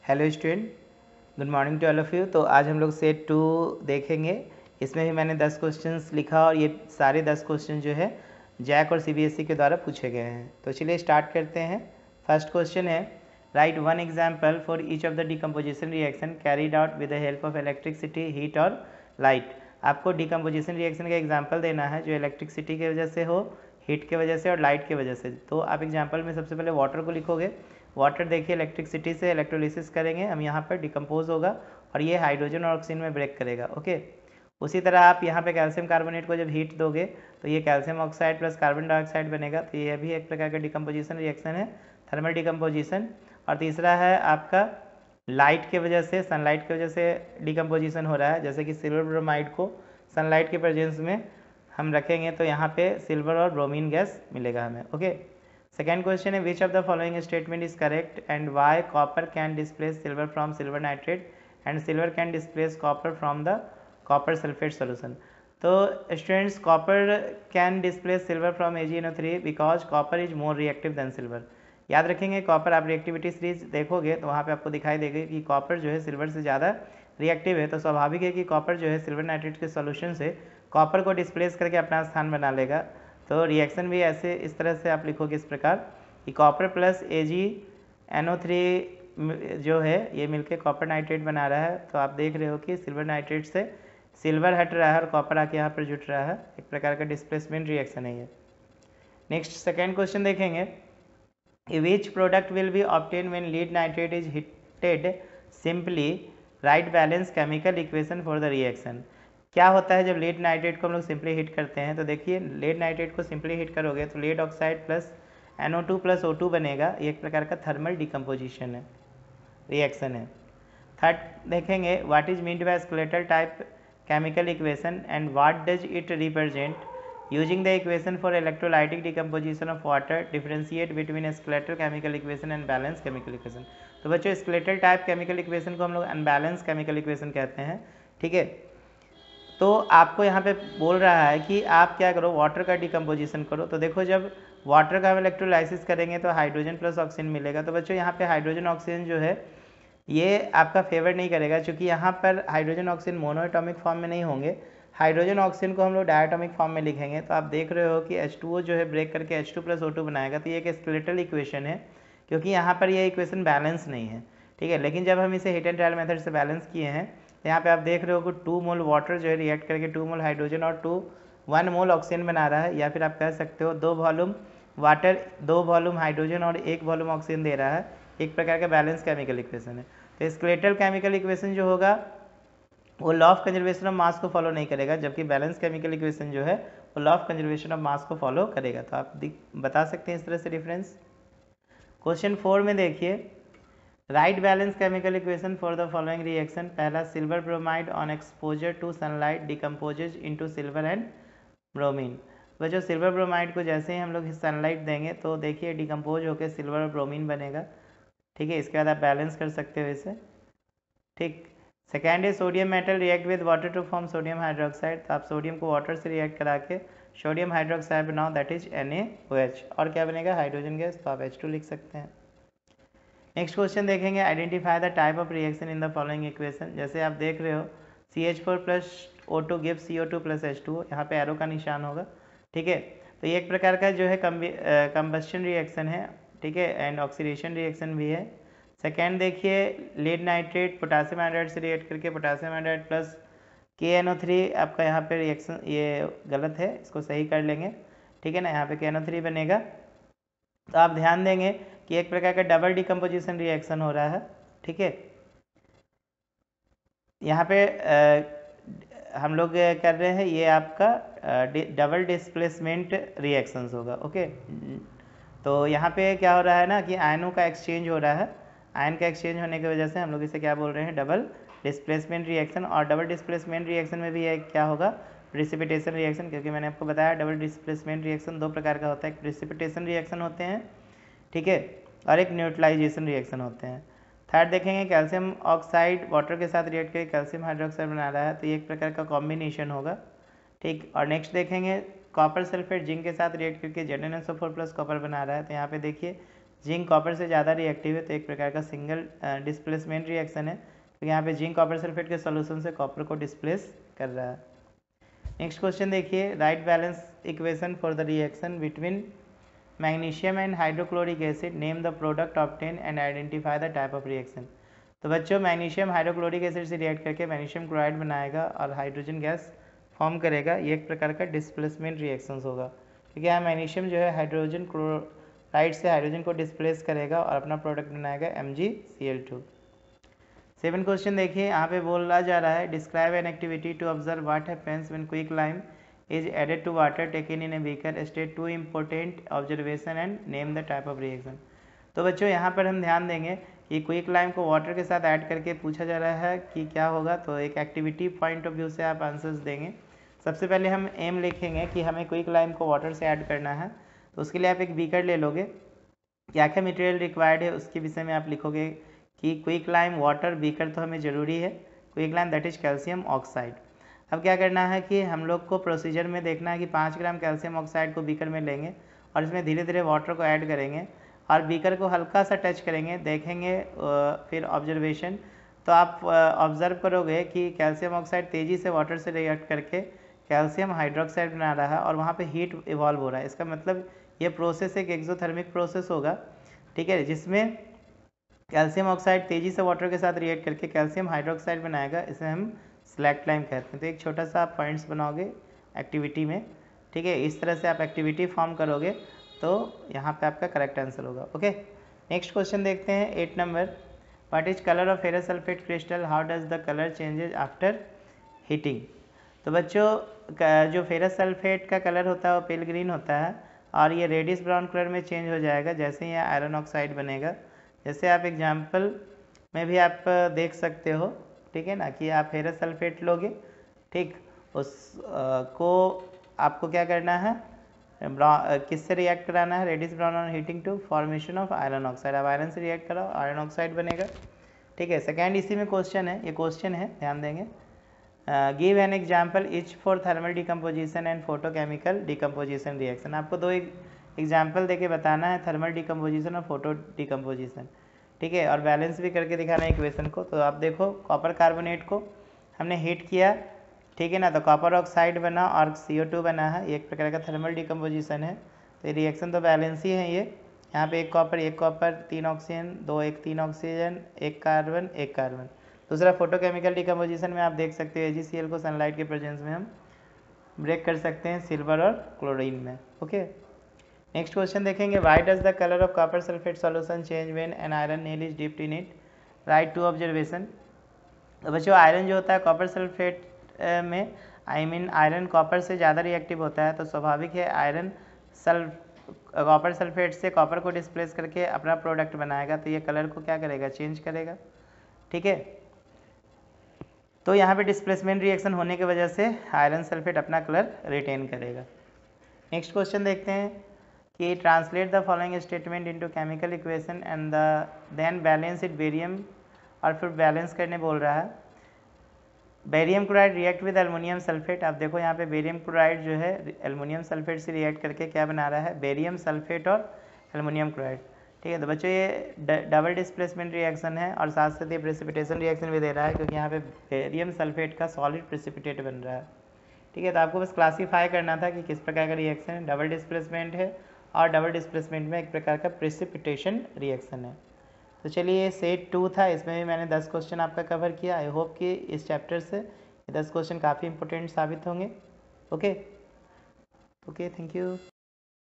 Hello student, good morning to all of you. तो आज हम लोग सेट 2 देखेंगे। इसमें भी मैंने 10 क्वेश्चंस लिखा और ये सारे 10 क्वेश्चन जो है जैक और सीबीएसई के द्वारा पूछे गए हैं। तो चलिए स्टार्ट करते हैं। फर्स्ट क्वेश्चन है, right one example for each of the decomposition reaction carried out with the help of electricity, heat और लाइट। आपको डिकम्पोजिशन रिएक्शन का एग्जाम्पल देना है जो इलेक्ट्रिसिटी की वजह से हो, हीट की वजह से और लाइट की वजह से। तो आप एग्जाम्पल में सबसे पहले वाटर को लिखोगे। वाटर देखिए इलेक्ट्रिसिटी से इलेक्ट्रोलिसिस करेंगे हम, यहाँ पर डिकम्पोज होगा और ये हाइड्रोजन और ऑक्सीजन में ब्रेक करेगा। ओके, उसी तरह आप यहाँ पे कैल्शियम कार्बोनेट को जब हीट दोगे तो ये calcium oxide plus carbon dioxide बनेगा। तो ये भी एक प्रकार का डिकम्पोजिशन रिएक्शन है, थर्मल डिकम्पोजिशन। और तीसरा है आपका लाइट की वजह से, सनलाइट की वजह से डिकम्पोजिशन हो रहा है। जैसे कि सिल्वर ब्रोमाइड को सनलाइट के प्रेजेंस में हम रखेंगे तो यहाँ पे सिल्वर और ब्रोमीन गैस मिलेगा हमें। ओके, सेकेंड क्वेश्चन है, which of the following statement is correct and why copper can displace silver from silver nitrate and silver can displace copper from the copper sulphate solution. तो students, copper can displace silver from AgNO3 because copper is more reactive than silver. याद रखेंगे, copper आप reactivity series देखोगे तो वहाँ पे आपको दिखाई देगा कि कॉपर जो है सिल्वर से ज़्यादा रिएक्टिव है। तो स्वाभाविक है कि कॉपर जो है सिल्वर नाइट्रेट के सॉल्यूशन से कॉपर को डिस्प्लेस करके अपना स्थान बना लेगा। तो रिएक्शन भी ऐसे इस तरह से आप लिखोगे इस प्रकार कि कॉपर प्लस AgNO3 जो है ये मिलके कॉपर नाइट्रेट बना रहा है। तो आप देख रहे हो कि सिल्वर नाइट्रेट से सिल्वर हट रहा है और कॉपर आके यहाँ पर जुट रहा है। एक प्रकार का डिस्प्लेसमेंट रिएक्शन है ये। नेक्स्ट सेकेंड क्वेश्चन देखेंगे, which product will be obtain when lead nitrate is heated, simply write balance chemical equation for the reaction. क्या होता है जब लीड नाइट्रेट को हम लोग सिंपली हीट करते हैं? तो देखिए, लीड नाइट्रेट को सिंपली हीट करोगे तो lead oxide plus NO2 plus O2 बनेगा। ये एक प्रकार का थर्मल डिकम्पोजिशन है, रिएक्शन है। थर्ड देखेंगे, what is meant by skeletal type chemical equation and what does it represent? Using the equation for electrolytic decomposition of water, differentiate between skeletal chemical equation and balance chemical equation. तो बच्चों, skeletal type chemical equation को हम लोग unbalance chemical equation कहते हैं। ठीक है, तो आपको यहाँ पे बोल रहा है कि आप क्या करो, वाटर का डिकम्पोजिशन करो। तो देखो, जब वाटर का हम इलेक्ट्रोलाइसिस करेंगे तो हाइड्रोजन प्लस ऑक्सीजन मिलेगा। तो बच्चों, यहाँ पे हाइड्रोजन ऑक्सीजन जो है ये आपका फेवर नहीं करेगा, क्योंकि यहाँ पर हाइड्रोजन ऑक्सीजन मोनोएटॉमिक फॉर्म में नहीं होंगे। हाइड्रोजन ऑक्सीजन को हम लोग डायटॉमिक फॉर्म में लिखेंगे। तो आप देख रहे हो कि H2O जो है ब्रेक करके H2 प्लस O2 बनाएगा। तो ये एक स्केलेटल इक्वेशन है, क्योंकि यहाँ पर ये इक्वेशन बैलेंस नहीं है। ठीक है, लेकिन जब हम इसे हीट एंड ट्रायल मेथड से बैलेंस किए हैं तो यहाँ पे आप देख रहे हो कि 2 मोल वाटर जो है रिएक्ट करके 2 मोल हाइड्रोजन और 1 मोल ऑक्सीजन बना रहा है। या फिर आप कह सकते हो 2 वॉल्यूम वाटर, 2 वॉल्यूम हाइड्रोजन और 1 वॉल्यूम ऑक्सीजन दे रहा है। एक प्रकार का बैलेंस केमिकल इक्वेशन है। तो स्केलेटल केमिकल इक्वेशन जो होगा वो law of conservation of mass को फॉलो नहीं करेगा, जबकि बैलेंस केमिकल इक्वेशन जो है वो law of conservation of mass को फॉलो करेगा। तो आप बता सकते हैं इस तरह से डिफरेंस। क्वेश्चन 4 में देखिए, write balance chemical equation for the following reaction. पहला, silver bromide on exposure to sunlight decomposes into silver and bromine. वह सिल्वर ब्रोमाइड को जैसे ही हम लोग सनलाइट देंगे तो देखिए डिकम्पोज होकर सिल्वर और ब्रोमीन बनेगा। ठीक है, इसके बाद आप बैलेंस कर सकते हो इसे। ठीक, सेकेंड है, sodium metal react with water to form sodium hydroxide. तो आप सोडियम को वाटर से रिएक्ट करा के सोडियम हाइड्रोक्साइड बनाओ, दैट इज NaOH। और क्या बनेगा? Hydrogen gas. तो आप H2 लिख सकते हैं। नेक्स्ट क्वेश्चन देखेंगे, identify the type of reaction in the following equation. जैसे आप देख रहे हो CH4 plus O2 give CO2 plus H2O, यहाँ पे एरो का निशान होगा। ठीक है, तो ये एक प्रकार का जो है कंबस्शन रिएक्शन है। ठीक है, एंड ऑक्सीडेशन रिएक्शन भी है। सेकेंड देखिए, लीड नाइट्रेट पोटासियम हाइड्राइड से रिएक्ट करके पोटासियम हाइड्राइड प्लस KNO3, आपका यहाँ पे रिएक्शन ये गलत है, इसको सही कर लेंगे। ठीक है ना, यहाँ पे KNO3 बनेगा। तो आप ध्यान देंगे कि एक प्रकार का डबल डिकम्पोजिशन रिएक्शन हो रहा है। ठीक है, यहाँ पे हम लोग कर रहे हैं ये आपका डबल डिस्प्लेसमेंट रिएक्शंस होगा। ओके, तो यहाँ पे क्या हो रहा है ना कि आयनों का एक्सचेंज हो रहा है। आयन का एक्सचेंज होने की वजह से हम लोग इसे क्या बोल रहे हैं? Double displacement reaction. और डबल डिस्प्लेसमेंट रिएक्शन में भी ये क्या होगा? प्रिसिपिटेशन रिएक्शन, क्योंकि मैंने आपको बताया डबल डिस्प्लेसमेंट रिएक्शन 2 प्रकार का होता है। एक प्रिसिपिटेशन रिएक्शन होते हैं, ठीक है, और एक न्यूट्रलाइजेशन रिएक्शन होते हैं। थर्ड देखेंगे, कैल्शियम ऑक्साइड वाटर के साथ रिएक्ट करके कैल्शियम हाइड्रोक्साइड बना रहा है। तो ये एक प्रकार का कॉम्बिनेशन होगा। ठीक, और नेक्स्ट देखेंगे, कॉपर सल्फेट जिंक के साथ रिएक्ट करके ZnSO4 प्लस कॉपर बना रहा है। तो यहाँ पे देखिए जिंक कॉपर से ज़्यादा रिएक्टिव है, तो एक प्रकार का सिंगल डिस्प्लेसमेंट रिएक्शन है, क्योंकि यहाँ पे जिंक कॉपर सल्फेट के सॉल्यूशन से कॉपर को डिस्प्लेस कर रहा है। नेक्स्ट क्वेश्चन देखिए, write balance equation for the reaction between magnesium and hydrochloric acid, name the product obtain and identify the type of reaction. तो बच्चों मैग्नीशियम हाइड्रोक्लोरिक एसिड से रिएक्ट करके मैग्नीशियम क्लोराइड बनाएगा और हाइड्रोजन गैस फॉर्म करेगा। ये एक प्रकार का डिस्प्लेसमेंट रिएक्शंस होगा, क्योंकि यहाँ मैग्नीशियम जो है हाइड्रोजन क्लोराइड से हाइड्रोजन को डिस्प्लेस करेगा और अपना प्रोडक्ट बनाएगा MgCl2। 7 क्वेश्चन देखिए, यहाँ पे बोला जा रहा है describe an activity to observe what happens when quick lime is added to water taken in a beaker, state 2 important observation and name the type of reaction. तो बच्चों यहाँ पर हम ध्यान देंगे कि क्विक लाइम को वाटर के साथ ऐड करके पूछा जा रहा है कि क्या होगा, तो एक एक्टिविटी पॉइंट ऑफ व्यू से आप आंसर्स देंगे। सबसे पहले हम एम लिखेंगे कि हमें क्विक लाइम को वाटर से ऐड करना है, तो उसके लिए आप एक बीकर ले लोगे। क्या क्या मटेरियल रिक्वायर्ड है उसके विषय में आप लिखोगे कि क्विक लाइम वाटर बीकर तो हमें ज़रूरी है, quick lime that is calcium oxide. अब क्या करना है कि हम लोग को प्रोसीजर में देखना है कि 5 ग्राम कैल्शियम ऑक्साइड को बीकर में लेंगे और इसमें धीरे धीरे वाटर को ऐड करेंगे और बीकर को हल्का सा टच करेंगे, देखेंगे फिर ऑब्जर्वेशन। तो आप ऑब्जर्व करोगे कि कैल्शियम ऑक्साइड तेज़ी से वाटर से रिएक्ट करके कैल्शियम हाइड्रोक्साइड बना रहा है और वहाँ पे हीट इवॉल्व हो रहा है। इसका मतलब ये प्रोसेस एक एक्सोथर्मिक प्रोसेस होगा, ठीक है, जिसमें कैल्शियम ऑक्साइड तेज़ी से वाटर के साथ रिएक्ट करके कैल्शियम हाइड्रोक्साइड बनाएगा। इसे हम स्लैक लाइम कहते हैं। तो एक छोटा सा आप पॉइंट्स बनाओगे एक्टिविटी में, ठीक है, इस तरह से आप एक्टिविटी फॉर्म करोगे तो यहाँ पे आपका करेक्ट आंसर होगा। ओके, नेक्स्ट क्वेश्चन देखते हैं 8 number, what is colour of ferrous sulphate crystal, how does the colour changes after heating. तो बच्चों जो फेरस सल्फेट का कलर होता है वो पेल ग्रीन होता है और ये रेडिश ब्राउन कलर में चेंज हो जाएगा जैसे ही आयरन ऑक्साइड बनेगा। जैसे आप एग्जाम्पल में भी आप देख सकते हो, ठीक है ना, कि आप फेरस सल्फेट लोगे, ठीक, को आपको क्या करना है, किससे रिएक्ट कराना है, reddish brown on heating to formation of iron oxide. अब आयरन से रिएक्ट कराओ, आयरन ऑक्साइड बनेगा, ठीक है। सेकेंड इसी में क्वेश्चन है, ये क्वेश्चन है, ध्यान देंगे। Give an example etch for thermal decomposition and photochemical decomposition reaction. आपको दो एग्जाम्पल देके बताना है, थर्मल डिकम्पोजिशन और फोटो डिकम्पोजिशन, ठीक है, और बैलेंस भी करके दिखाना है इक्वेशन को। तो आप देखो कॉपर कार्बोनेट को हमने हीट किया, ठीक है ना, तो कॉपर ऑक्साइड बना और CO2 बना है, एक प्रकार का थर्मल डिकम्पोजिशन है। तो ये रिएक्शन तो बैलेंस ही है। ये यहाँ पे एक copper 3 oxygen 2 1 3 oxygen 1 carbon 1 carbon. दूसरा फोटोकेमिकल डिकम्पोजिशन में आप देख सकते हो AgCl को सनलाइट के प्रेजेंस में हम ब्रेक कर सकते हैं सिल्वर और क्लोरीन में। ओके, नेक्स्ट क्वेश्चन देखेंगे, why does the colour of copper sulphate solution change when an iron nail is dipped in it, write two observation. तो बच्चों आयरन जो होता है कॉपर सल्फेट में आयरन कॉपर से ज़्यादा रिएक्टिव होता है, तो स्वाभाविक है आयरन कॉपर सल्फेट से कॉपर को डिस्प्लेस करके अपना प्रोडक्ट बनाएगा, तो ये कलर को क्या करेगा, चेंज करेगा, ठीक है। तो यहाँ पे डिस्प्लेसमेंट रिएक्शन होने की वजह से आयरन सल्फेट अपना कलर रिटेन करेगा। नेक्स्ट क्वेश्चन देखते हैं कि translate the following statement into chemical equation and then balance it barium, और फिर बैलेंस करने बोल रहा है। Barium chloride react with aluminium sulphate. आप देखो यहाँ पे बेरियम क्लोराइड जो है एल्युमिनियम सल्फेट से रिएक्ट करके क्या बना रहा है, बेरियम सल्फेट और एल्युमिनियम क्लोराइड, ठीक है। तो बच्चों ये डबल डिस्प्लेसमेंट रिएक्शन है और साथ साथ ये प्रेसिपिटेशन रिएक्शन भी दे रहा है, क्योंकि यहाँ पे बेरियम सल्फेट का सॉलिड प्रेसिपिटेट बन रहा है, ठीक है। तो आपको बस क्लासीफाई करना था कि किस प्रकार का रिएक्शन है, डबल डिस्प्लेसमेंट है और डबल डिस्प्लेसमेंट में एक प्रकार का प्रेसिपिटेशन रिएक्शन है। तो चलिए ये सेट 2 था, इसमें भी मैंने 10 क्वेश्चन आपका कवर किया। आई होप कि इस चैप्टर से 10 क्वेश्चन काफ़ी इंपॉर्टेंट साबित होंगे। Okay, thank you.